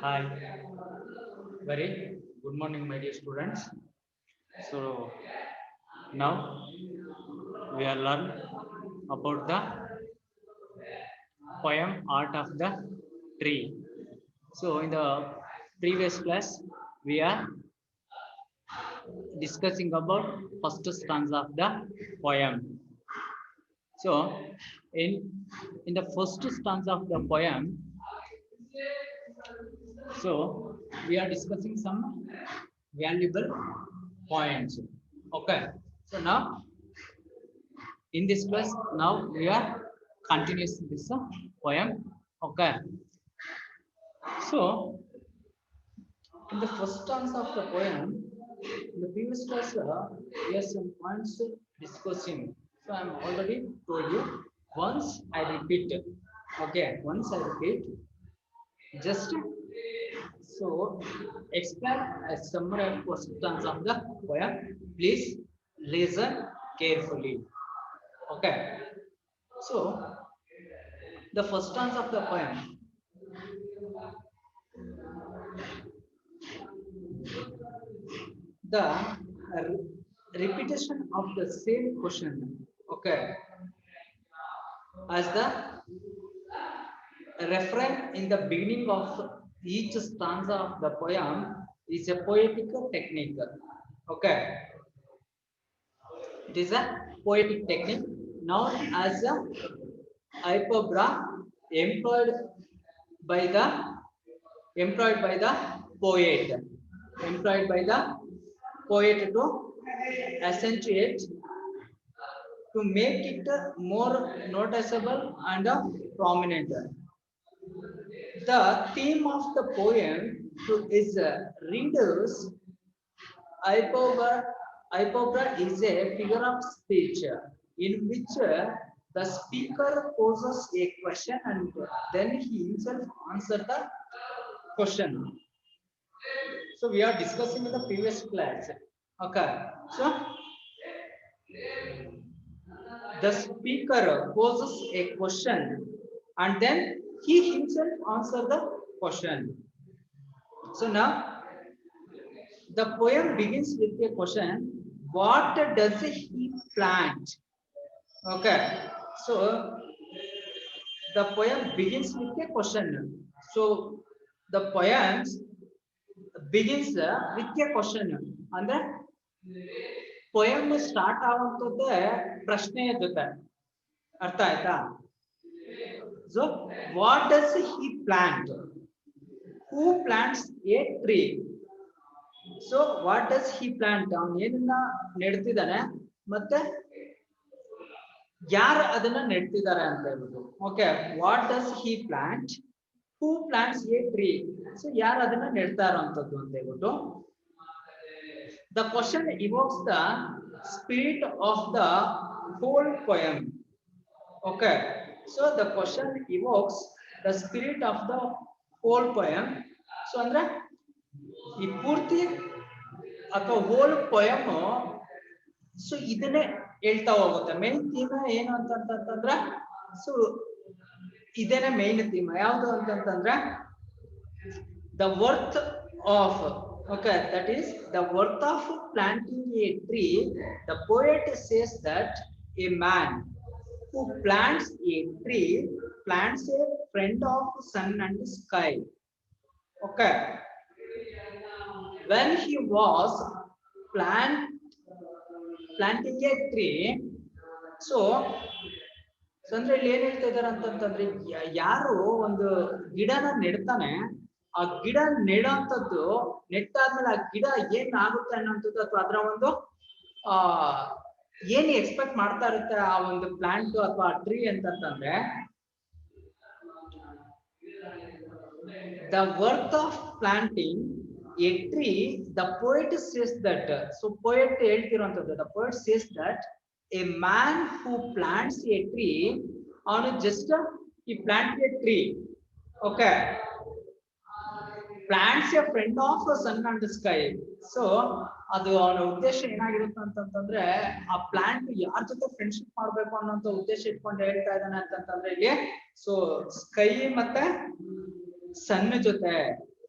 Hi, very good morning, my dear students. So now we are learn about the poem Art of the Tree. So in the previous class, we are discussing about first stanza of the poem. So in the first stanza of the poem, so we are discussing some valuable points. Okay. So now in this class, now we are continuing this poem. Okay. So in the first stanza of the poem, in the previous class, we have some points discussing. So I'm already told you. Once I repeat. Okay. Once I repeat. Just so explain a summary of first stanza of the poem. Please listen carefully. Okay. So the first stanza of the poem, the repetition of the same question, okay, as the refrain in the beginning of each stanza of the poem is a poetic technique. Okay, it is a poetic technique known as a hyperbra, employed by the employed by the poet, employed by the poet to accentuate, to make it more noticeable and prominent. The theme of the poem is readers. Hyperbole, hyperbole is a figure of speech in which the speaker poses a question and then he himself answers the question. So we are discussing in the previous class. Okay. So the speaker poses a question and then he himself answers the question. So now the poem begins with a question: what does he plant? Okay. So the poem begins with a question. So the poem begins with a question. ಅಂದ್ರೆ poem start ಆಗುತ್ತದೆ ಪ್ರಶ್ನೆಯ ಜೊತೆ. ಅರ್ಥ ಆಯ್ತಾ? So what does he plant? Who plants a tree? So what does he plant? ಅವನು ಏನನ್ನ ನೆಡ್ತಿದ್ದಾನೆ ಮತ್ತೆ ಯಾರು ಅದನ್ನ ನೆಡ್ತಿದ್ದಾರೆ ಅಂತ ಹೇಳ್ಬಿಟ್ಟು. Okay, what does he plant, who plants A tree. So ಯಾರು ಅದನ್ನ ನೆಡ್ತಾ ಇರೋಂಥದ್ದು ಅಂತ ಹೇಳ್ಬಿಟ್ಟು. The question evokes the spirit of the whole poem. Okay, so the question evokes the spirit of the whole poem. So ಅಂದ್ರೆ ಈ ಪೂರ್ತಿ ಅಥವಾ hole poem so ಇದನ್ನೇ ಹೇಳ್ತಾ ಹೋಗುತ್ತೆ. ಮೇನ್ ಥೀಮ್ ಏನು ಅಂತಂತಂದ್ರೆ ಸೊ ಇದೇನೆ ಮೇನ್ ಥೀಮ್. ಯಾವುದು ಅಂತಂತಂದ್ರೆ the worth of, okay, that is the worth of planting a tree. The poet says that a man who plants a tree plants a friend of sun and sky. Okay, when he was planting a tree, so ಅಂದ್ರೆ ಇಲ್ಲಿ ಏನ್ ಹೇಳ್ತಾ ಇದಾರೆ ಅಂತಂತಂದ್ರೆ ಯಾರು ಒಂದು ಗಿಡನ ನೆಡ್ತಾನೆ, ಆ ಗಿಡ ನೆಡೋಂಥದ್ದು ನೆಟ್ಟಾದ್ಮೇಲೆ ಆ ಗಿಡ ಏನ್ ಆಗುತ್ತೆ ಅನ್ನೋಂಥದ್ದು ಅಥವಾ ಅದರ ಒಂದು ಏನ್ ಎಕ್ಸ್ಪೆಕ್ಟ್ ಮಾಡ್ತಾ ಇರುತ್ತೆ ಆ ಒಂದು ಪ್ಲಾಂಟ್ ಅಥವಾ ಟ್ರೀ ಅಂತಂತಂದ್ರೆ the worth of planting a tree, the poet says that, so poet ಹೇಳ್ತಿರೋಂಥದ್ದು, the poet says that a man who plants a tree, ಅವನು just he plants a tree, okay, plants a friend of sun and sky. So ಅದು ಅವನ ಉದ್ದೇಶ ಏನಾಗಿರುತ್ತೆ ಅಂತಂದ್ರೆ ಆ plant ಯಾರ ಜೊತೆ friendship ಮಾಡ್ಬೇಕು ಅನ್ನೋಂತ ಉದ್ದೇಶ ಇಟ್ಕೊಂಡು ಹೇಳ್ತಾ ಇದ್ದಾನೆ ಅಂತಂದ್ರೆ ಇಲ್ಲಿ ಸೊ ಸ್ಕೈ ಮತ್ತೆ ಸನ್ ಜೊತೆ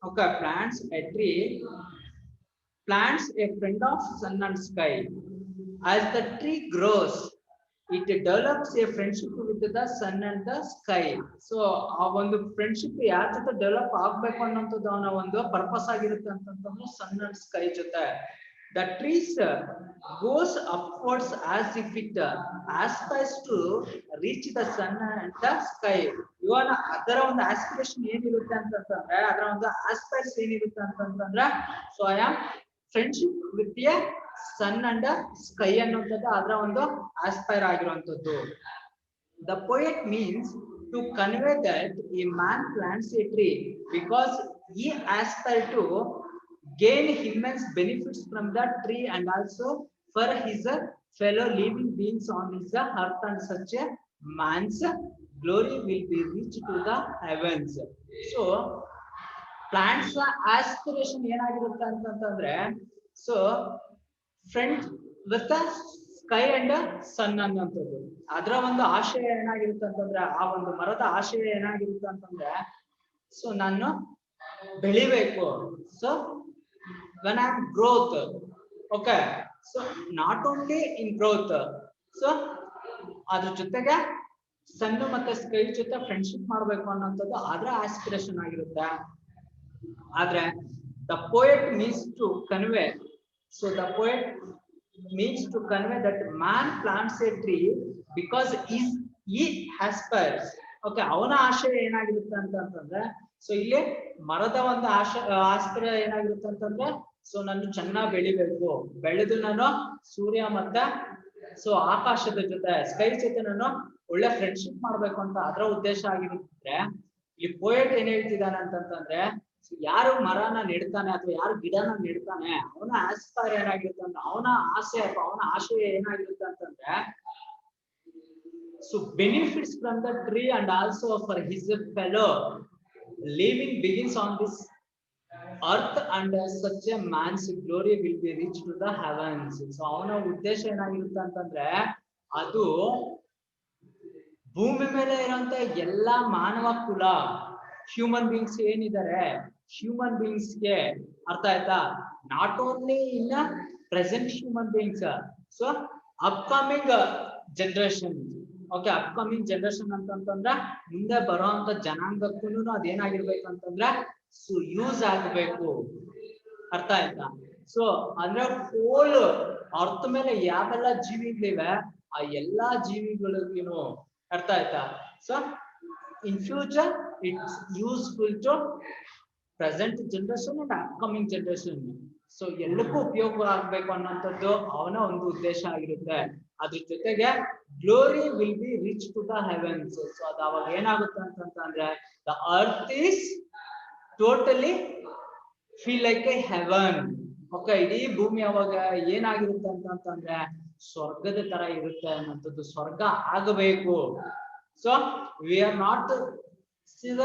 okay plants A tree plants a friend of sun and sky. As the tree grows, it develops a friendship with the sun and the sky. So ಆ ಒಂದು ಫ್ರೆಂಡ್ಶಿಪ್ ಯಾರ ಜೊತೆ ಡೆವಲಪ್ ಆಗ್ಬೇಕು ಅನ್ನೋಂಥದ್ದು ಅವನ ಒಂದು ಪರ್ಪಸ್ ಆಗಿರುತ್ತೆ ಅಂತಂದ್ರೆ ಸನ್ ಅಂಡ್ ಸ್ಕೈ ಜೊತೆ. The trees goes upwards as if it aspires to reach the sun and the sky. ಇವನ ಅದರ ಒಂದು ಆಸ್ಪಿರೇಷನ್ ಏನಿರುತ್ತೆ ಅಂತಂದ್ರೆ ಅದರ ಒಂದು ಆಸ್ಪೈರ್ಸ್ ಏನಿರುತ್ತೆ ಅಂತಂದ್ರೆ so I am friendship with a sun and sky ಅನ್ನುವಂಥದ್ದು ಅದರ ಒಂದು ಆಸ್ಪೈರ್ ಆಗಿರುವಂತದ್ದು. The poet means to convey that a man plants a tree because he aspires to gain immense benefits from that tree and also for his fellow living beings on his earth, and such a man's glory will be reached to the heavens. So plants aspiration ಏನಾಗಿರುತ್ತೆ ಅಂತಂದ್ರೆ so friend with sky and son ಅನ್ನುವಂಥದ್ದು ಅದರ ಒಂದು ಆಶಯ ಏನಾಗಿರುತ್ತೆ ಅಂತಂದ್ರೆ ಆ ಒಂದು ಮರದ ಆಶಯ ಏನಾಗಿರುತ್ತೆ ಅಂತಂದ್ರೆ ಸೊ ನಾನು ಬೆಳಿಬೇಕು. So when I am growth, okay, so not only in growth, so ಅದ್ರ ಜೊತೆಗೆ ಸನ್ ಮತ್ತೆ ಸ್ಕೈ ಜೊತೆ ಫ್ರೆಂಡ್ಶಿಪ್ ಮಾಡ್ಬೇಕು ಅನ್ನೋಂಥದ್ದು ಅದರ ಆಸ್ಪಿರೇಷನ್ ಆಗಿರುತ್ತೆ. ಆದ್ರೆ the poet means to convey, so the poet means to convey that man plants a tree because he aspires, okay, ಅವನ ಆಶಯ ಏನಾಗಿರುತ್ತೆ ಅಂತಂದ್ರೆ ಸೊ ಇಲ್ಲಿ ಮರದ ಒಂದು ಆಸ್ಪರ್ಯ ಏನಾಗಿರುತ್ತೆ ಅಂತಂದ್ರೆ ಸೊ ನಾನು ಚೆನ್ನಾಗಿ ಬೆಳಿಬೇಕು, ಬೆಳೆದು ನಾನು ಸೂರ್ಯ ಮತ್ತೆ ಸೊ ಆಕಾಶದ ಜೊತೆ ಸ್ಕೈ ಜೊತೆ ನಾನು ಒಳ್ಳೆ ಫ್ರೆಂಡ್ಶಿಪ್ ಮಾಡ್ಬೇಕು ಅಂತ ಅದರ ಉದ್ದೇಶ ಆಗಿರುತ್ತೆ. ಈ ಪೋಯಟ್ ಏನ್ ಹೇಳ್ತಿದ್ದಾನೆ ಅಂತಂದ್ರೆ ಯಾರು ಮರನ ನೆಡ್ತಾನೆ ಅಥವಾ ಯಾರು ಗಿಡನ ನೆಡ್ತಾನೆ ಅವನ ಆಸ್ಪೈರ್ ಏನಾಗಿರುತ್ತೆ ಅಂದ್ರೆ ಅವನ ಆಸೆ ಅಥವಾ ಅವನ ಆಶಯ ಏನಾಗಿರುತ್ತೆ ಅಂತಂದ್ರೆ so benefits from the tree and also for his fellow living begins on this earth and such a man's glory will be reached to the heavens. So ಅವನ ಉದ್ದೇಶ ಏನಾಗಿರುತ್ತೆ ಅಂತಂದ್ರೆ ಅದು ಭೂಮಿ ಮೇಲೆ ಇರುವಂತ ಎಲ್ಲಾ ಮಾನವ ಕುಲ ಹ್ಯೂಮನ್ ಬೀಯಿಂಗ್ಸ್ ಏನಿದ್ದಾರೆ ಹ್ಯೂಮನ್ ಬೀಯಿಂಗ್ಸ್ ಗೆ ಅರ್ಥ ಆಯ್ತಾ, not only in present human beings, so upcoming generation, okay upcoming generation ಅಂತಂದ್ರೆ ಮುಂದೆ ಬರುವಂತ ಜನಾಂಗಕ್ಕೂ ಅದೇನಾಗಿರ್ಬೇಕು ಅಂತಂದ್ರೆ ಸೊ ಯೂಸ್ ಆಗಬೇಕು. ಅರ್ಥ ಆಯ್ತಾ? ಸೊ ಅಂದ್ರೆ ಹೋಲ್ ಅರ್ಥ ಮೇಲೆ ಯಾವೆಲ್ಲ ಜೀವಿಗಳಿವೆ ಆ ಎಲ್ಲಾ ಜೀವಿಗಳಿಗೂ ಅರ್ಥ ಆಯ್ತಾ. So in future it's useful to present generation and upcoming generation. So ಎಲ್ಲಕ್ಕೂ ಉಪಯೋಗ ಆಗ್ಬೇಕು ಅನ್ನೋಂಥದ್ದು ಅವನ ಒಂದು ಉದ್ದೇಶ ಆಗಿರುತ್ತೆ. ಅದ್ರ ಜೊತೆಗೆ glory will be reach to the heavens. So ಅದು ಅವಾಗ ಏನಾಗುತ್ತೆ ಅಂತಂದ್ರೆ the earth is totally feel like a heaven. Okay, ಇಡೀ ಭೂಮಿ ಅವಾಗ ಏನಾಗಿರುತ್ತೆ ಅಂತಂದ್ರೆ ಸ್ವರ್ಗದ ತರ ಇರುತ್ತೆ ಅನ್ನೋಂಥದ್ದು, ಸ್ವರ್ಗ ಆಗಬೇಕು. So we are not C the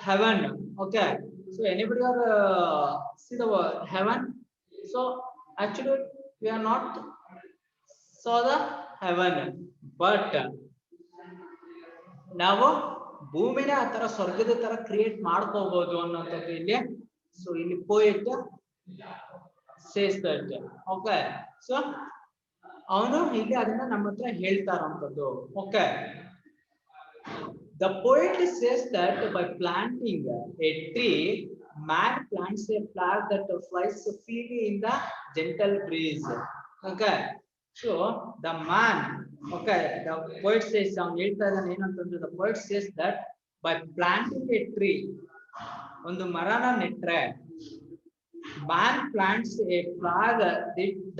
heaven, okay, so anybody are see the heaven? So actually we are not saw the heaven, but ನಾವು ಭೂಮಿನ ಆ ತರ ಸ್ವರ್ಗದ ತರ ಕ್ರಿಯೇಟ್ ಮಾಡ್ಕೋಬಹುದು ಅನ್ನೋಂಥದ್ದು ಇಲ್ಲಿ ಸೊ ಇಲ್ಲಿ poet says that. Okay, so ಅವನು ಇಲ್ಲಿ ಅದನ್ನ ನಮ್ಮ ಹತ್ರ ಹೇಳ್ತಾ ಇರೋಂಥದ್ದು. Okay, the poet says that by planting a tree, man plants a flag that flies freely in the gentle breeze. Okay, so the man, okay, the poet says, the poet says that by planting a tree, ಒಂದು ಮರನ ನೆಟ್ರೆ man plants a flag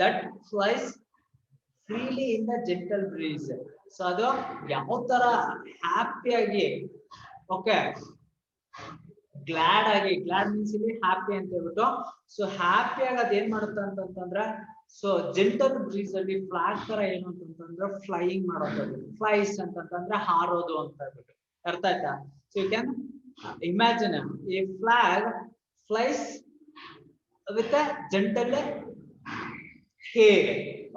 that flies freely in the gentle breeze. So ಅದು ಯಾವ ತರ ಹ್ಯಾಪಿಯಾಗಿ, okay, glad ಆಗಿ, glad means ಇಲ್ಲಿ happy ಅಂತ ಹೇಳ್ಬಿಟ್ಟು, ಸೊ ಹ್ಯಾಪಿಯಾಗಿ ಅದ್ ಏನ್ ಮಾಡುತ್ತೆ ಅಂತಂದ್ರೆ ಸೊ ಜೆಂಟಲ್ ಬ್ರೀಸ್ ಅಲ್ಲಿ ಫ್ಲಾಗ್ ತರ ಏನು ಅಂತಂದ್ರೆ ಫ್ಲೈಯಿಂಗ್ ಮಾಡೋದು, ಫ್ಲೈಸ್ ಅಂತಂದ್ರೆ ಹಾರೋದು ಅಂತ ಹೇಳ್ಬಿಟ್ಟು. ಅರ್ಥ ಆಯ್ತಾ? So you can imagine a flag flies with a gentle hair.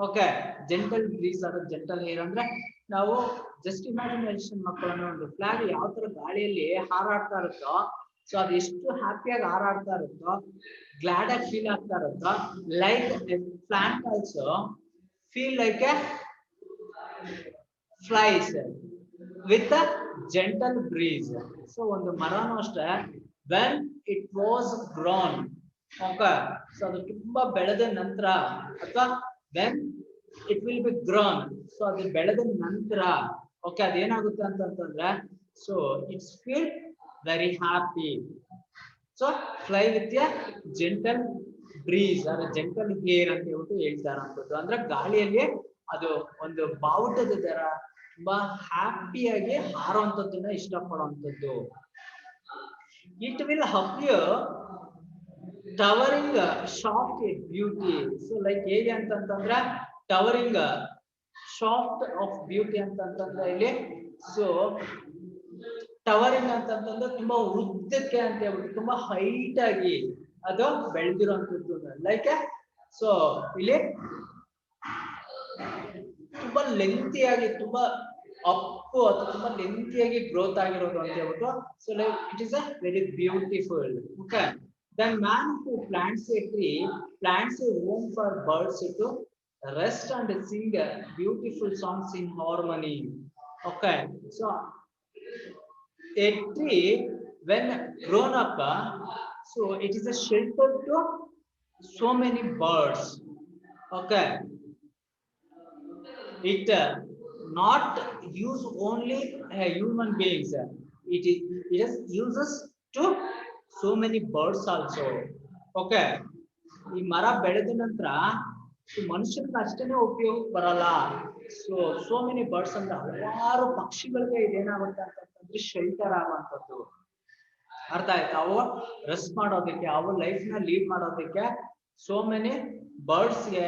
Okay, gentle breeze or gentle hair ಅಂದ್ರೆ ನಾವು ಜಸ್ಟ್ ಇಮ್ಯಾಜಿನೇಷನ್ ಮಕ್ಕಳನ್ನ ಒಂದು ಫ್ಲಾಗ್ ಯಾವ ತರ ಗಾಳಿಯಲ್ಲಿ ಹಾರಾಡ್ತಾ ಇರುತ್ತೋ, ಸೊ ಅದು ಎಷ್ಟು ಹ್ಯಾಪಿಯಾಗಿ ಹಾರಾಡ್ತಾ ಇರುತ್ತೋ, ಗ್ಲಾಡ್ ಆಗಿ ಫೀಲ್ ಆಗ್ತಾ ಇರುತ್ತೋ, like plant also feel like a flies with a gentle breeze. So ಒಂದು ಮರನೂ ಅಷ್ಟೇ, when it was grown, okay, so ಅದು ತುಂಬಾ ಬೆಳೆದ ನಂತರ ಅಥವಾ when it will be grown, so ಅದು ಬೆಳೆದ ನಂತರ ಓಕೆ ಅದೇನಾಗುತ್ತೆ ಅಂತಂತಂದ್ರೆ, so it's feel very happy. So fly with a gentle breeze or gentle air ಅಂತ ಹೇಳ್ಬಿಟ್ಟು ಹೇಳ್ತಾರಂಥದ್ದು. ಅಂದ್ರೆ ಗಾಳಿಯಲ್ಲಿ ಅದು ಒಂದು ಬಾವುಟದ ತರ ತುಂಬಾ ಹ್ಯಾಪಿಯಾಗಿ ಹಾರುವಂತದ್ದನ್ನ ಇಷ್ಟಪಡುವಂಥದ್ದು. It will appear towering shaft beauty. So like ಹೇಗೆ ಅಂತಂತಂದ್ರೆ ಟವರಿಂಗ್ ಶಾಫ್ಟ್ ಆಫ್ ಬ್ಯೂಟಿ ಅಂತಂತಂದ್ರೆ ಇಲ್ಲಿ, ಸೊ ಟವರಿಂಗ್ ಅಂತಂತಂದ್ರೆ ತುಂಬಾ ಉದ್ದಕ್ಕೆ ಅಂತ ಹೇಳ್ಬಿಟ್ಟು ತುಂಬಾ ಹೈಟ್ ಆಗಿ ಅದು ಬೆಳೆದಿರುವಂತದ್ದು. ಲೈಕ್ ಸೊ ಇಲ್ಲಿ ತುಂಬಾ ಲೆಂತಿಯಾಗಿ, ತುಂಬಾ ಅಪ್ಪು ಅಥವಾ ತುಂಬಾ ಲೆಂತಿಯಾಗಿ ಗ್ರೋತ್ ಆಗಿರೋದು ಅಂತ ಹೇಳ್ಬಿಟ್ಟು. So like it is a very beautiful. Okay, the man who plants a tree plants a home for birds to rest and sing beautiful songs in harmony. Okay, so a tree when grown up, so it is a shelter to so many birds. Okay, it not use only human beings, it is uses to so many birds also. Okay, ಈ ಮರ ಬೆಳೆದ ನಂತರ ಮನುಷ್ಯನಿಗೆ ಅಷ್ಟೇನೆ ಉಪಯೋಗ ಬರಲ್ಲ. So many birds ಅಂದ್ರೆ ಹಲವಾರು ಪಕ್ಷಿಗಳಿಗೆ ಇದೇನಾಗುತ್ತೆ ಅಂತಂದ್ರೆ ಶೆಲ್ಟರ್ ಆಗುವಂಥದ್ದು. ಅರ್ಥ ಆಯ್ತಾ? ಅವು ರೆಸ್ಟ್ ಮಾಡೋದಕ್ಕೆ, ಅವು ಲೈಫ್ ನ ಲೀಡ್ ಮಾಡೋದಕ್ಕೆ ಸೋ ಮೆನಿ ಬರ್ಡ್ಸ್ ಗೆ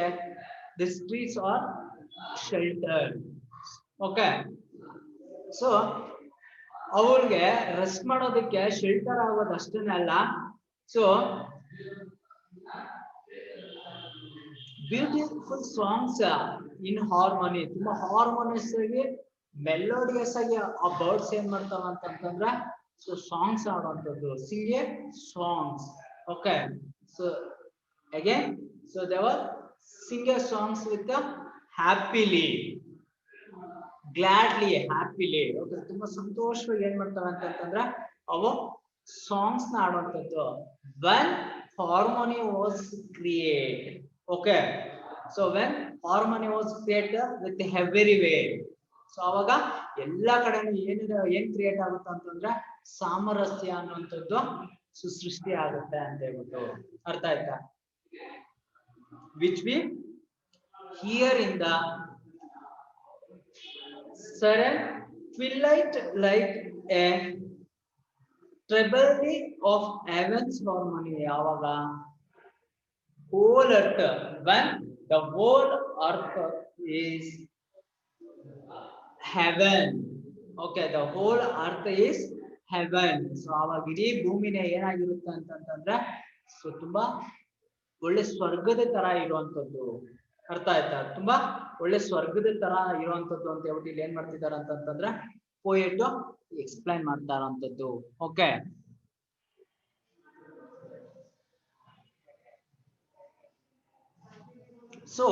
this trees are shelter. Okay, so ಅವ್ರಿಗೆ ರೆಸ್ಟ್ ಮಾಡೋದಕ್ಕೆ ಶೆಲ್ಟರ್ ಆಗೋದು ಅಷ್ಟೇನೆ ಅಲ್ಲ, so beautiful songs in harmony, ತುಂಬಾ ಹಾರ್ಮೋನಿಯಸ್ ಆಗಿ ಮೆಲೋಡಿಯಸ್ ಆಗಿ ಆ ಬರ್ಡ್ಸ್ ಏನ್ ಮಾಡ್ತಾವ ಅಂತಂದ್ರೆ, ಸೊ ಸಾಂಗ್ಸ್ ಆಡುವಂಥದ್ದು, sing a songs. Okay, so again so they were sing a songs with happily, gladly, happily. Okay, ತುಂಬಾ ಸಂತೋಷವಾಗಿ ಏನ್ ಮಾಡ್ತಾವೆ ಅಂತಂದ್ರೆ ಅವು ಸಾಂಗ್ಸ್ ನ ಆಡುವಂಥದ್ದು. When harmony was create. Okay, so when harmony was create with every way, so ಅವಾಗ ಎಲ್ಲಾ ಕಡೆ ಏನ್ ಕ್ರಿಯೇಟ್ ಆಗುತ್ತೆ ಅಂತಂದ್ರೆ ಸಾಮರಸ್ಯ ಅನ್ನುವಂಥದ್ದು ಸುಸೃಷ್ಟಿ ಆಗುತ್ತೆ ಅಂತ ಹೇಳ್ಬಿಟ್ಟು. ಅರ್ಥ ಆಯ್ತಾ? Which we here in the sudden twilight like a tribally of heaven's harmony. ಯಾವಾಗ whole earth, when the whole earth is heaven. Okay, the whole earth is heaven. So ಅವಾಗ ಇಡೀ ಭೂಮಿನೇ ಏನಾಗಿರುತ್ತೆ ಅಂತಂತಂದ್ರೆ ಸೊ ತುಂಬಾ ಒಳ್ಳೆ ಸ್ವರ್ಗದ ತರ ಇರುವಂತದ್ದು. ಅರ್ಥ ಆಯ್ತಾ? ತುಂಬಾ ಒಳ್ಳೆ ಸ್ವರ್ಗದ ತರ ಇರುವಂತದ್ದು ಅಂತ ಹೇಳ್ಬಿಟ್ಟು ಇಲ್ಲಿ ಏನ್ ಮಾಡ್ತಿದ್ದಾರೆ ಅಂತಂತಂದ್ರೆ ಪೋಯೆಟ್ ಎಕ್ಸ್ಪ್ಲೈನ್ ಮಾಡ್ತಾರಂತದ್ದು. Okay, so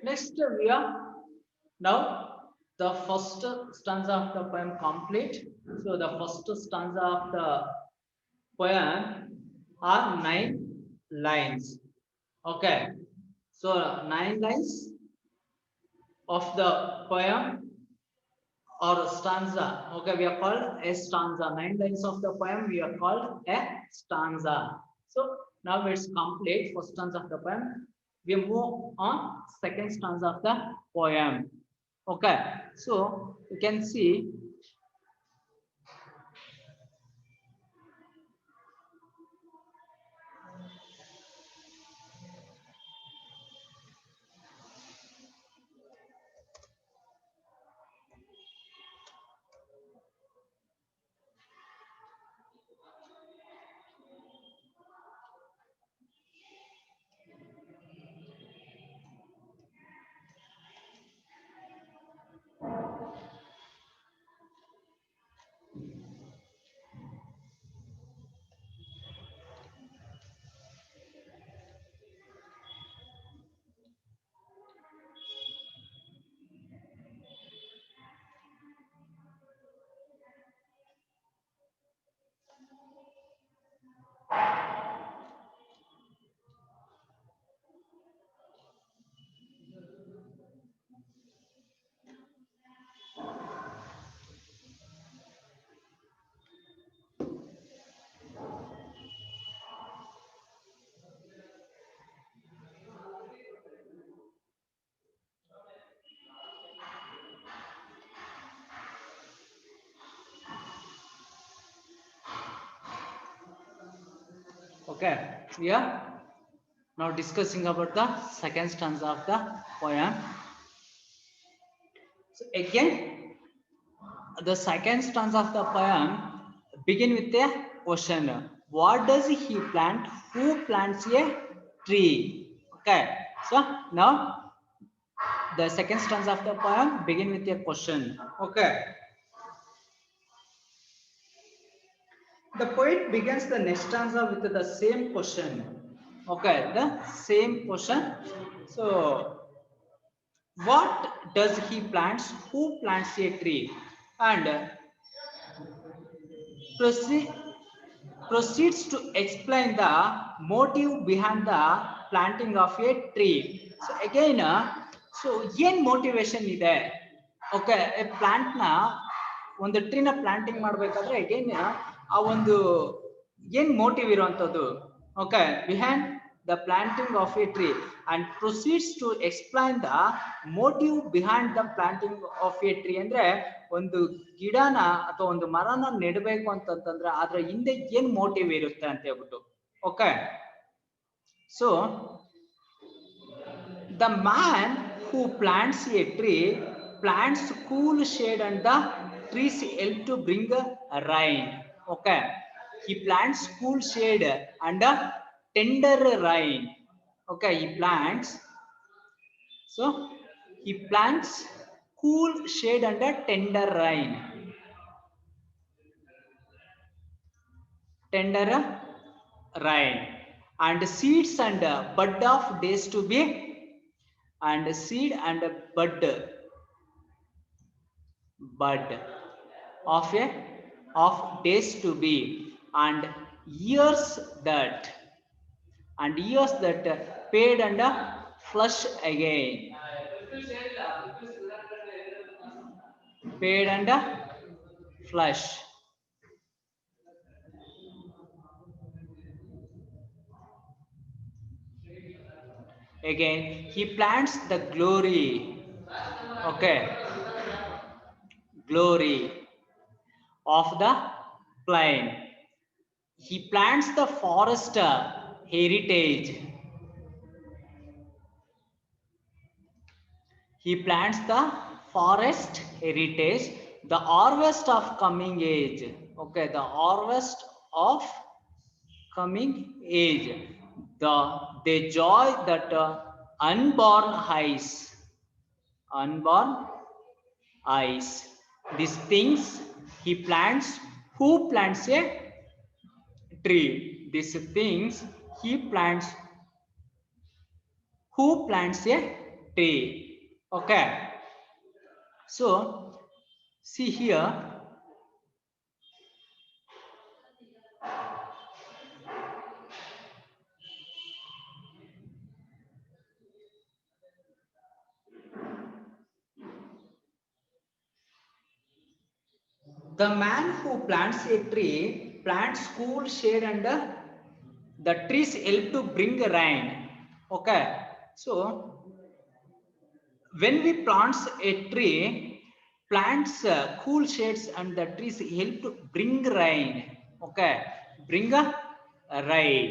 next we are now the first stanza of the poem complete. So the first stanza of the poem are 9 lines. Okay, so 9 lines of the poem or stanza. Okay, we are called a stanza. 9 lines of the poem we are called a stanza. So now it's complete first stanza of the poem. We move on second stanza of the poem. Okay, so you can see Okay, we are now discussing about the second stanza of the poem. So again, the second stanza of the poem begin with a question. What does he plant? Who plants a tree? Okay, so now the second stanza of the poem begin with a question. Okay, the poet begins the next stanza with the same question. Okay, the same question. So what does he plants? Who plants a tree? And proceeds to explain the motive behind the planting of a tree. So again, so ಏನ್ motivation ಇದೆ? Okay, a plant na ಒಂದು ಟ್ರೀನ planting ಮಾಡಬೇಕಾದ್ರೆ again ಆ ಒಂದು ಏನ್ motive ಇರುವಂತದ್ದು? Okay, behind the planting of a tree, and proceeds to explain the motive behind the planting of a tree. ಅಂದ್ರೆ ಒಂದು ಗಿಡನ ಅಥವಾ ಒಂದು ಮರನ ನೆಡಬೇಕು ಅಂತಂತಂದ್ರೆ ಅದ್ರ ಹಿಂದೆ ಏನ್ ಮೋಟಿವ್ ಇರುತ್ತೆ ಅಂತ ಹೇಳ್ಬಿಟ್ಟು. Okay, so the man who plants a tree plants cool shade and the trees help to bring rain. Okay, he plants cool shade and a tender rain. Okay, he plants cool shade and a tender rain. And seeds and bud of days to be, and seed and bud of days to be, and years that paid and flush again, paid and flush. Again, he plants the glory. Okay, glory of the plain. He plants the forest heritage. He plants the forest heritage, the harvest of coming age. Okay, the harvest of coming age, the joy that unborn eyes. These things he plants. Who plants a tree? These things he plants. Who plants a tree? Okay, so see here, the man who plants a tree plants cool shade and the trees help to bring rain. Okay, so when we plant a tree, plants cool shades and the trees help to bring rain. Okay, bring a rain.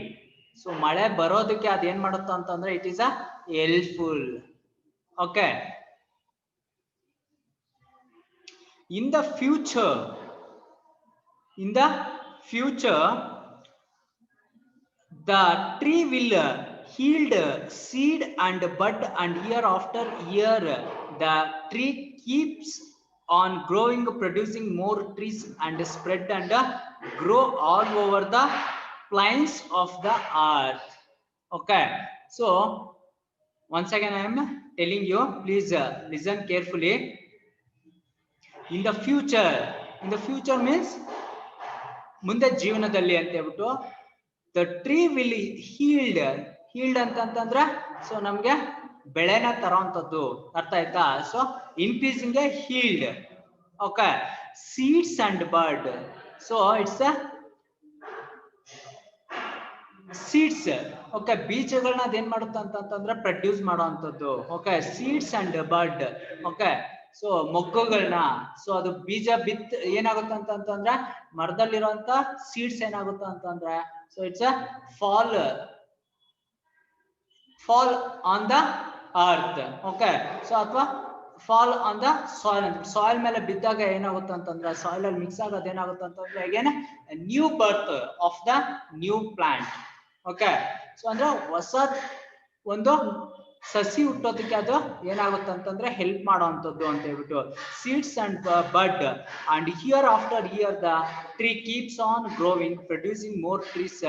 So ಮಳೆ ಬರೋದಕ್ಕೆ ಅದು ಏನ್ ಮಾಡುತ್ತೆ ಅಂತಂದ್ರೆ it is a helpful. Okay, in the future the tree will yield seed and bud, and year after year the tree keeps on growing, producing more trees and spread and grow all over the plains of the earth. Okay, so once again I am telling you, please listen carefully. In the future means ಮುಂದೆ ಜೀವನದಲ್ಲಿ ಅಂತ ಹೇಳ್ಬಿಟ್ಟು the tree will yield ಅಂತಂತಂದ್ರೆ so ನಮ್ಗೆ ಬೆಳೆನ ತರೋಂಥದ್ದು, ಅರ್ಥ ಆಯ್ತಾ? So increasing a yield. Okay, seeds and bud, so it's a seeds. Okay, ಬೀಜಗಳನ್ನ ಅದೇನ್ ಮಾಡುತ್ತೆ ಅಂತಂತಂದ್ರೆ ಪ್ರೊಡ್ಯೂಸ್ ಮಾಡುವಂಥದ್ದು. Okay, seeds and bud. Okay, so ಮೊಗ್ಗುಗಳನ್ನ, ಸೊ ಅದು ಬೀಜ ಏನಾಗುತ್ತೆ ಅಂತಂತಂದ್ರೆ ಮರದಲ್ಲಿರುವಂತ ಸೀಡ್ಸ್ ಏನಾಗುತ್ತೆ ಅಂತಂದ್ರೆ So it's a fall on the earth. Okay, so ಅಥವಾ fall on the soil. Soil ಮೇಲೆ ಬಿದ್ದಾಗ ಏನಾಗುತ್ತೆ ಅಂತಂದ್ರೆ soil ಅಲ್ಲಿ ಮಿಕ್ಸ್ ಆಗೋದು ಏನಾಗುತ್ತೆ ಅಂತಂದ್ರೆ again a new birth of the new plant. Okay, so ಅಂದ್ರೆ ಹೊಸ ಒಂದು ಸಸಿ ಹುಟ್ಟೋದಕ್ಕೆ ಅದು ಏನಾಗುತ್ತೆ ಅಂತಂದ್ರೆ ಹೆಲ್ಪ್ ಮಾಡುವಂತದ್ದು ಅಂತ ಹೇಳ್ಬಿಟ್ಟು seeds and bud and here after here the tree keeps on growing producing more trees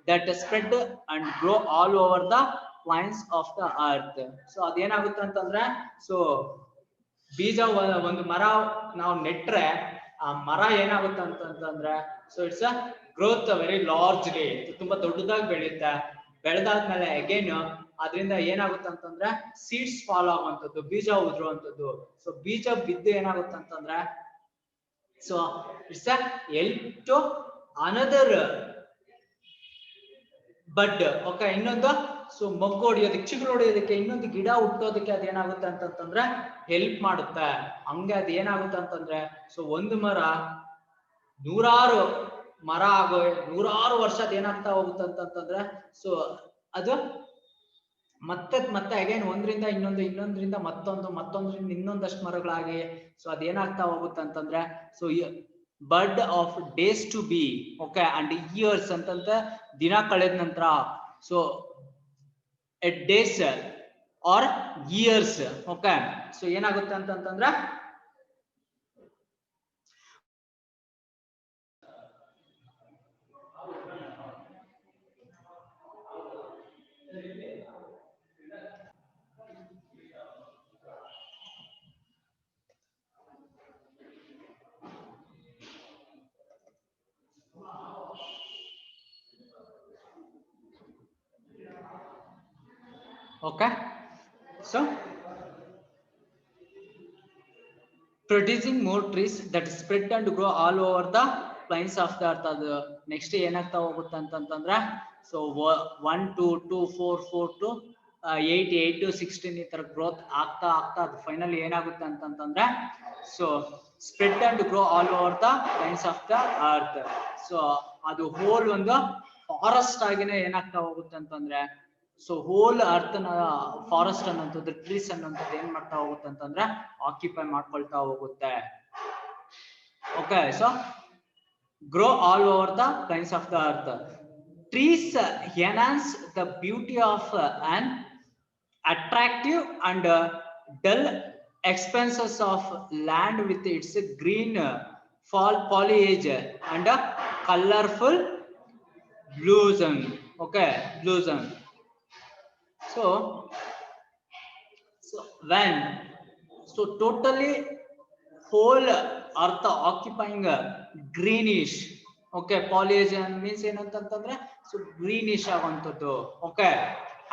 that spread and grow all over the plains of the earth. So ಅದೇನಾಗುತ್ತೆ ಅಂತಂದ್ರೆ ಸೊ ಬೀಜ ಒಂದು ಮರ ನಾವು ನೆಟ್ರೆ ಆ ಮರ ಏನಾಗುತ್ತೆ ಅಂತಂದ್ರೆ so it's a growth very largely, ತುಂಬಾ ದೊಡ್ಡದಾಗಿ ಬೆಳೆಯುತ್ತೆ. ಬೆಳೆದಾದ್ಮೇಲೆ ಅಗೇನ್ ಅದರಿಂದ ಏನಾಗುತ್ತೆ ಅಂತಂದ್ರೆ ಸೀಡ್ಸ್ ಫಾಲ್ ಆಗುವಂಥದ್ದು, ಬೀಜ ಉದುರುವಂಥದ್ದು. ಸೊ ಬೀಜ ಬಿದ್ದು ಏನಾಗುತ್ತೆ ಅಂತಂದ್ರೆ so it's a help to another bud. Okay, ಇನ್ನೊಂದು ಸೊ ಮೊಗ್ಗು ಹೊಡಿಯೋದಕ್ಕೆ, ಚಿಗುರು ಹೊಡಿಯೋದಕ್ಕೆ, ಇನ್ನೊಂದು ಗಿಡ ಹುಟ್ಟೋದಕ್ಕೆ ಅದೇನಾಗುತ್ತೆ ಅಂತಂದ್ರೆ ಹೆಲ್ಪ್ ಮಾಡುತ್ತೆ. ಹಂಗೆ ಅದ್ ಏನಾಗುತ್ತೆ ಅಂತಂದ್ರೆ ಸೊ ಒಂದು ಮರ ನೂರಾರು ಮರ ಆಗೋ ನೂರಾರು ವರ್ಷದ ಏನಾಗ್ತಾ ಹೋಗುತ್ತೆ ಅಂತಂದ್ರೆ ಸೊ ಅದು ಮತ್ತೆ ಅಗೇನ್ ಒಂದ್ರಿಂದ ಇನ್ನೊಂದು, ಇನ್ನೊಂದ್ರಿಂದ ಮತ್ತೊಂದ್ರಿಂದ ಇನ್ನೊಂದಷ್ಟು ಮರಗಳಾಗಿ ಸೊ ಅದೇನಾಗ್ತಾ ಹೋಗುತ್ತೆ ಅಂತಂದ್ರೆ so bird of days to be. Okay, and years ಅಂತಂತ ದಿನ ಕಳೆದ ನಂತರ so at days or years. Okay, so ಏನಾಗುತ್ತೆ ಅಂತಂದ್ರೆ okay, so producing more trees that spread and grow all over the plains of the earth. ಅದು next ಏನಾಗ್ತಾ ಹೋಗುತ್ತೆ ಅಂತಂದ್ರೆ ಸೊ 1 to 2 4 4 to 8 8 to 16 ಈ ತರ ಗ್ರೋತ್ ಆಗ್ತಾ ಅದು ಫೈನಲಿ ಏನಾಗುತ್ತೆ ಅಂತಂದ್ರೆ so spread and grow all over the plains of the earth. So ಅದು ಹೋಲ್ ಒಂದು ಫಾರೆಸ್ಟ್ ಆಗಿನೇ ಏನಾಗ್ತಾ ಹೋಗುತ್ತೆ ಅಂತಂದ್ರೆ ಸೊ ಹೋಲ್ ಅರ್ತ್ ನ ಫಾರೆಸ್ಟ್ ಅನ್ನೋಂಥದ್ದು, ಟ್ರೀಸ್ ಅನ್ನೋಂಥದ್ದು ಏನ್ ಮಾಡ್ತಾ ಹೋಗುತ್ತೆ ಅಂತಂದ್ರೆ ಆಕ್ಯುಪೈ ಮಾಡ್ಕೊಳ್ತಾ ಹೋಗುತ್ತೆ. Okay, so grow all over the plains of the earth. Trees enhance the beauty of an attractive and dull expanses of land with its green foliage and colorful blossom. Okay, blossom. So when totally whole earth occupying greenish. Okay, foliage means ಏನಂತಂದ್ರೆ so greenish ಆಗುವಂತದ್ದು. Okay,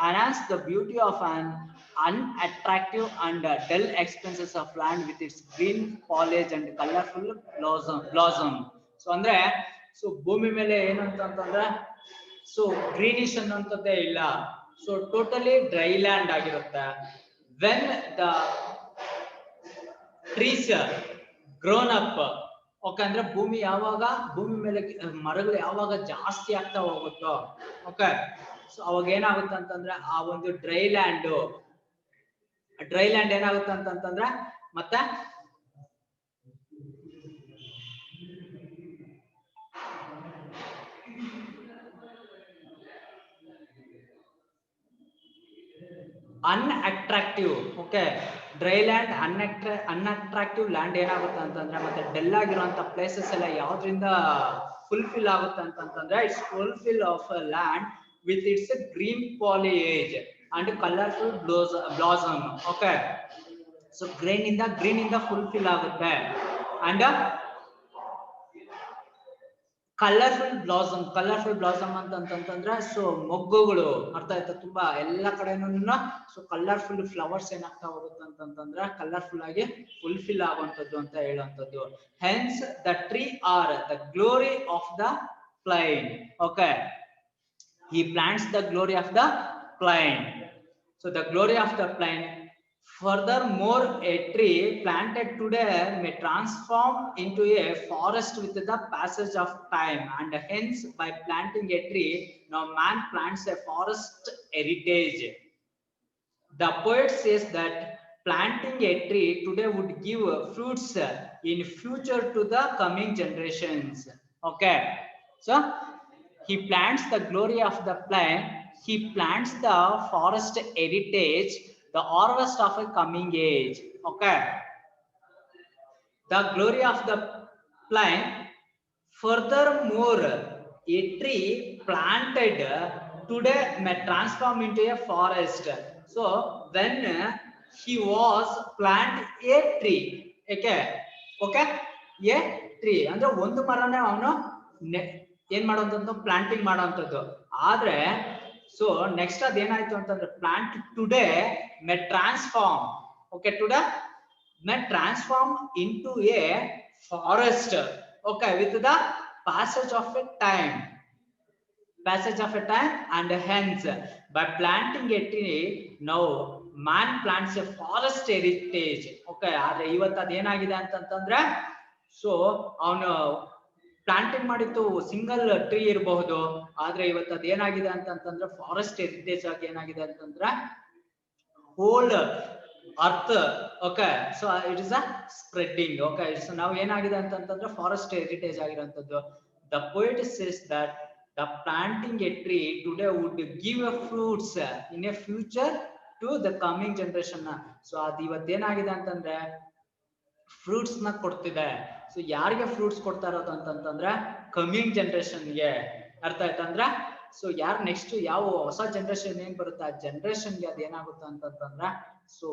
enhance the beauty of an unattractive and dull expanses of land with its green foliage and colorful blossom. So ಅಂದ್ರೆ so ಭೂಮಿ ಮೇಲೆ ಏನಂತಂದ್ರೆ so greenish ಅನ್ನುವಂಥದ್ದೇ ಇಲ್ಲ, so totally dry land ಆಗಿರುತ್ತೆ. When the trees grown up, okay, ಅಂದ್ರೆ ಭೂಮಿ ಮೇಲೆ ಮರಗಳು ಯಾವಾಗ ಜಾಸ್ತಿ ಆಗ್ತಾ ಹೋಗುತ್ತೋ ಓಕೆ, ಸೊ ಅವಾಗ ಏನಾಗುತ್ತೆ ಅಂತಂದ್ರೆ ಆ ಒಂದು ಡ್ರೈ ಲ್ಯಾಂಡ್ ಏನಾಗುತ್ತೆ ಅಂತಂದ್ರೆ ಮತ್ತೆ ಅನ್ಅಟ್ರಾಕ್ಟಿವ್. ಓಕೆ, ಡ್ರೈ ಲ್ಯಾಂಡ್ ಅನ್ಅಟ್ರಾಕ್ಟಿವ್ ಲ್ಯಾಂಡ್ ಏನಾಗುತ್ತೆ ಅಂತಂದ್ರೆ ಮತ್ತೆ ಡೆಲ್ ಆಗಿರುವಂತ ಪ್ಲೇಸಸ್ ಎಲ್ಲ ಯಾವ್ದ್ರಿಂದ ಫುಲ್ಫಿಲ್ ಆಗುತ್ತೆ ಅಂತಂದ್ರೆ it's fulfil of land with its green foliage and colourful blossom. Okay, so green ಇಂದ ಫುಲ್ಫಿಲ್ ಆಗುತ್ತೆ ಅಂಡ್ ಕಲರ್ಫುಲ್ ಬ್ಲಾಸಮ್ ಅಂತಂದ್ರೆ ಸೊ ಮೊಗ್ಗುಗಳು, ಅರ್ಥ ಆಯ್ತಾ, ತುಂಬಾ ಎಲ್ಲಾ ಕಡೆನೂ ಸೊ ಕಲರ್ಫುಲ್ ಫ್ಲವರ್ಸ್ ಏನಾಗ್ತಾ ಹೋಗುತ್ತೆ ಅಂತಂದ್ರೆ ಕಲರ್ಫುಲ್ ಆಗಿ ಫುಲ್ಫಿಲ್ ಆಗುವಂತದ್ದು ಅಂತ ಹೇಳುವಂತದ್ದು. Hence the tree are the glory of the plain. Okay, he plants the glory of the plain. So the glory of the plain Furthermore, a tree planted today may transform into a forest with the passage of time, and hence by planting a tree, now man plants a forest heritage. The poet says that planting a tree today would give fruits in future to the coming generations. Okay, so he plants the glory of the plant, he plants the forest heritage, the harvest of a coming age. Okay, the glory of the plant. Furthermore, a tree planted today may transform into a forest. So when he was plant a tree, okay, okay, a tree ಅಂದ್ರೆ ಒಂದು ಮರನೇ ಅವನು ಏನ್ ಮಾಡುವಂತದ್ದು, planting ಮಾಡುವಂತದ್ದು. ಆದ್ರೆ so next ಅದೇನಾಯ್ತು ಅಂತಂದ್ರೆ plant today May transform, okay, today may transform into a forest, okay, with the passage of a time, and hence by planting a tree, now man plants a forest heritage. Okay, ಆದ್ರೆ ಇವತ್ತು ಅದೇನಾಗಿದೆ ಅಂತಂದ್ರೆ so ಅವನು planting ಮಾಡಿತ್ತು single tree ಇರಬಹುದು, ಆದ್ರೆ ಇವತ್ತು ಅದೇನಾಗಿದೆ ಅಂತಂದ್ರೆ forest heritage ಆಗಿ ಏನಾಗಿದೆ ಅಂತಂದ್ರೆ whole earth. Okay, so it is a spreading. Okay, so ನಾವು ಏನಾಗಿದೆ ಅಂತಂದ್ರೆ ಫಾರೆಸ್ಟ್ ಹೆರಿಟೇಜ್ ಆಗಿರೋಂಥದ್ದು. The poet says that the planting a tree today would give a fruits in a future to the coming generation. So ಅದು ಇವತ್ತೇನಾಗಿದೆ ಅಂತಂದ್ರೆ fruits ನ ಕೊಡ್ತಿದೆ. So ಯಾರಿಗೆ ಫ್ರೂಟ್ಸ್ ಕೊಡ್ತಾ ಇರೋದು ಅಂತಂದ್ರೆ ಕಮಿಂಗ್ ಜನರೇಷನ್ಗೆ. ಅರ್ಥ ಆಯ್ತಂದ್ರೆ ಸೊ ಯಾರು ನೆಕ್ಸ್ಟ್ ಯಾವ ಹೊಸ ಜನರೇಷನ್ ಏನ್ ಬರುತ್ತೆ ಆ ಜನರೇಷನ್ಗೆ ಅದೇನಾಗುತ್ತೆ ಅಂತಂದ್ರೆ ಸೊ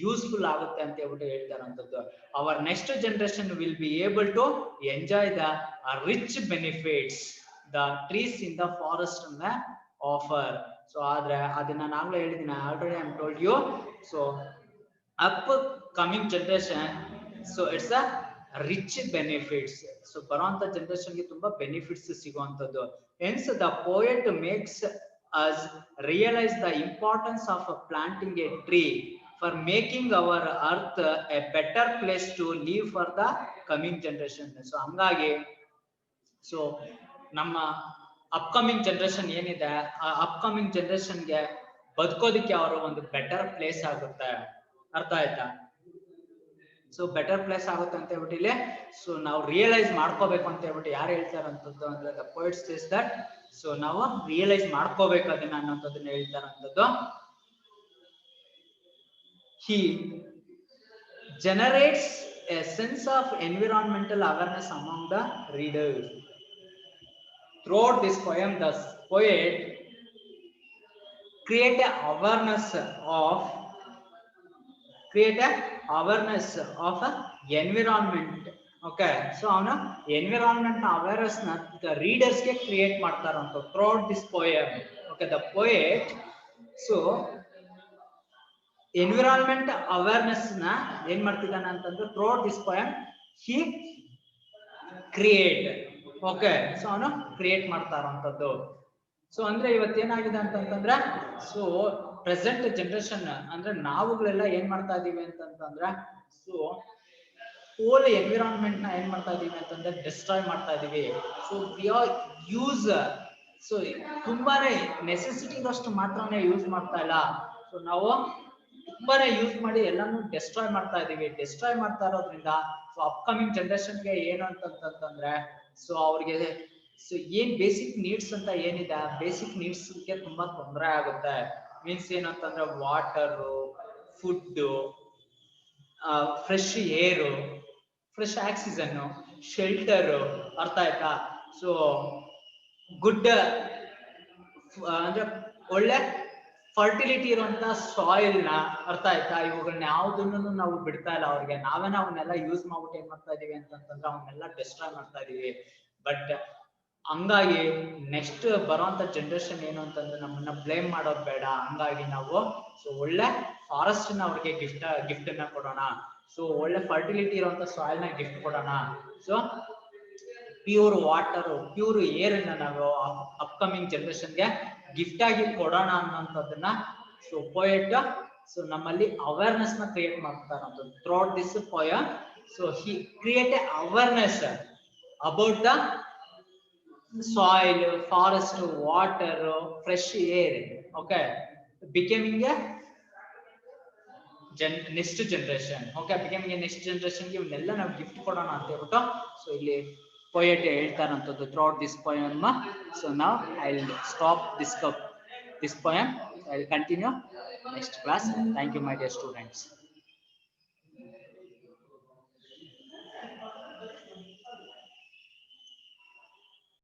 ಯೂಸ್ಫುಲ್ ಆಗುತ್ತೆ ಅಂತ ಹೇಳ್ಬಿಟ್ಟು ಹೇಳ್ತಾರಂಥದ್ದು. Our next generation will be able to enjoy the rich benefits the trees in the forest ಅನ್ನ ಆಫರ್. ಸೊ ಆದ್ರೆ ಅದನ್ನ ನಾಗ್ಲೇ ಹೇಳಿದೀನಿ, already I am told you. So up coming generation, so it's a rich benefits. So ಬರುವಂತ ಜನರೇಷನ್ಗೆ ತುಂಬಾ benefits ಸಿಗುವಂತದ್ದು. Hence the poet makes us realize the importance of planting a tree for making our earth a better place to live for the coming generation. So ಹಂಗಾಗಿ so ನಮ್ಮ upcoming generation ಏನಿದೆ ಆ upcoming ಜನರೇಷನ್ಗೆ ಬದುಕೋದಿಕ್ಕೆ ಅವರು ಒಂದು better place ಆಗುತ್ತೆ. ಅರ್ಥ ಆಯ್ತಾ? So better place ಆಗುತ್ತೆ ಅಂತ ಹೇಳ್ಬಿಟ್ಟು ಇಲ್ಲಿ ಸೊ ನಾವು ರಿಯಲೈಸ್ ಮಾಡ್ಕೋಬೇಕು ಅಂತ ಹೇಳ್ಬಿಟ್ಟು ಯಾರು ಹೇಳ್ತಾರಂತದ್ದು ಅಂದ್ರೆ the poet says that. So ನಾವು ರಿಯಲೈಸ್ ಮಾಡ್ಕೋಬೇಕು ಅದನ್ನ ಅನ್ನೋದನ್ನ ಹೇಳ್ತಾರಂತದ್ದು. He generates a sense of environmental awareness among the readers. Throughout this poem, the poet create a awareness of environment. Okay, so ಅವನ ಎನ್ವಿರಾನ್ಮೆಂಟ್ ಅವೇರ್ನೆಸ್ ನ ರೀಡರ್ಸ್ ಗೆ create ಮಾಡ್ತಾರಂತ throughout this poem. Okay, the poet so environment awareness ನ ಏನ್ ಮಾಡ್ತಿದ್ದಾನೆ ಅಂತಂದ್ರೆ throughout this poem he create. Okay, so ಅವನು create ಮಾಡ್ತಾರಂತದ್ದು. So ಅಂದ್ರೆ ಇವತ್ತೇನಾಗಿದೆ ಅಂತಂದ್ರೆ ಸೊ ಪ್ರೆಸೆಂಟ್ ಜನರೇಷನ್ ಅಂದ್ರೆ ನಾವುಗಳೆಲ್ಲ ಏನ್ ಮಾಡ್ತಾ ಇದೀವಿ ಅಂತಂದ್ರೆ ಸೊ ಹೋಲ್ ಎನ್ವಿರಾನ್ಮೆಂಟ್ ನ ಏನ್ ಮಾಡ್ತಾ ಇದೀವಿ ಅಂತಂದ್ರೆ ಡಿಸ್ಟ್ರಾಯ್ ಮಾಡ್ತಾ ಇದೀವಿ. So we are use, so ತುಂಬಾನೇ ನೆಸೆಸಿಟಿ ಅಷ್ಟು ಮಾತ್ರನೇ ಯೂಸ್ ಮಾಡ್ತಾ ಇಲ್ಲ. ಸೊ ನಾವು ತುಂಬಾನೇ ಯೂಸ್ ಮಾಡಿ ಎಲ್ಲಾನು ಡೆಸ್ಟ್ರಾಯ್ ಮಾಡ್ತಾ ಇದೀವಿ. ಡೆಸ್ಟ್ರಾಯ್ ಮಾಡ್ತಾ ಇರೋದ್ರಿಂದ ಸೊ ಅಪ್ಕಮಿಂಗ್ ಜನರೇಷನ್ಗೆ ಏನು ಅಂತಂದ್ರೆ ಸೊ ಅವ್ರಿಗೆ ಸೊ ಏನ್ ಬೇಸಿಕ್ ನೀಡ್ಸ್ ಅಂತ ಏನಿದೆ ಆ ಬೇಸಿಕ್ ನೀಡ್ಸ್ ಗೆ ತುಂಬಾ ತೊಂದರೆ ಆಗುತ್ತೆ. ಮೀನ್ಸ್ ಏನಂತಂದ್ರೆ ವಾಟರು, ಫುಡ್, ಫ್ರೆಶ್ ಏರು, ಫ್ರೆಶ್ ಆಕ್ಸಿಜನ್, ಶೆಲ್ಟರ್. ಅರ್ಥ ಆಯ್ತಾ? ಸೊ ಗುಡ್ ಅಂದ್ರೆ ಒಳ್ಳೆ ಫರ್ಟಿಲಿಟಿ ಇರುವಂತ ಸಾಯಿಲ್ ನ, ಅರ್ಥ ಆಯ್ತಾ, ಇವುಗಳನ್ನ ಯಾವ್ದನ್ನು ನಾವು ಬಿಡ್ತಾ ಇಲ್ಲ ಅವ್ರಿಗೆ. ನಾವೇನ ಅವನ್ನೆಲ್ಲ ಯೂಸ್ ಮಾಡ್ಬಿಟ್ಟು ಏನ್ ಮಾಡ್ತಾ ಇದೀವಿ ಅಂತಂದ್ರೆ ಅವನ್ನೆಲ್ಲ ಡಿಸ್ಟ್ರಾಯ್ ಮಾಡ್ತಾ ಇದೀವಿ. ಬಟ್ ಹಂಗಾಗಿ ನೆಕ್ಸ್ಟ್ ಬರುವಂತ ಜನರೇಷನ್ ಏನು ಅಂತಂದ್ರೆ ನಮ್ಮನ್ನ ಬ್ಲೇಮ್ ಮಾಡೋದು ಬೇಡ. ಹಂಗಾಗಿ ನಾವು ಸೊ ಒಳ್ಳೆ ಫಾರೆಸ್ಟ್ ನ ಅವ್ರಿಗೆ ಗಿಫ್ಟ್ ನ ಕೊಡೋಣ. ಸೊ ಒಳ್ಳೆ ಫರ್ಟಿಲಿಟಿ ಇರುವಂತ ಸಾಯಿಲ್ ನ ಗಿಫ್ಟ್ ಕೊಡೋಣ. So pure water, pure air ನ ನಾವು ಅಪ್ಕಮಿಂಗ್ ಜನರೇಷನ್ಗೆ ಗಿಫ್ಟ್ ಆಗಿ ಕೊಡೋಣ ಅನ್ನೋಂಥದ್ದನ್ನ ಸೊ ಪೋಯಟ್ ಸೊ ನಮ್ಮಲ್ಲಿ ಅವೇರ್ನೆಸ್ ನ ಕ್ರಿಯೇಟ್ ಮಾಡ್ತಾರಂತ throughout this poem. So he create A awareness about the soil, forest, water, fresh air. Okay, becoming a next generation. Okay, becoming a next generation ಗೆ ಇವನ್ನೆಲ್ಲ ನಾವು gift ಕೊಡೋಣ ಅಂತ ಹೇಳ್ಬಿಟ್ಟು so ಇಲ್ಲಿ ಪೊಯೆಟ್ ಹೇಳ್ತಾರಂತದ್ದು ಥ್ರೂಔಟ್ ದಿಸ್ ಪೋಯಮ್. ಸೊ ನಾವು I will stop this poem. I will continue next class. Thank you my dear students.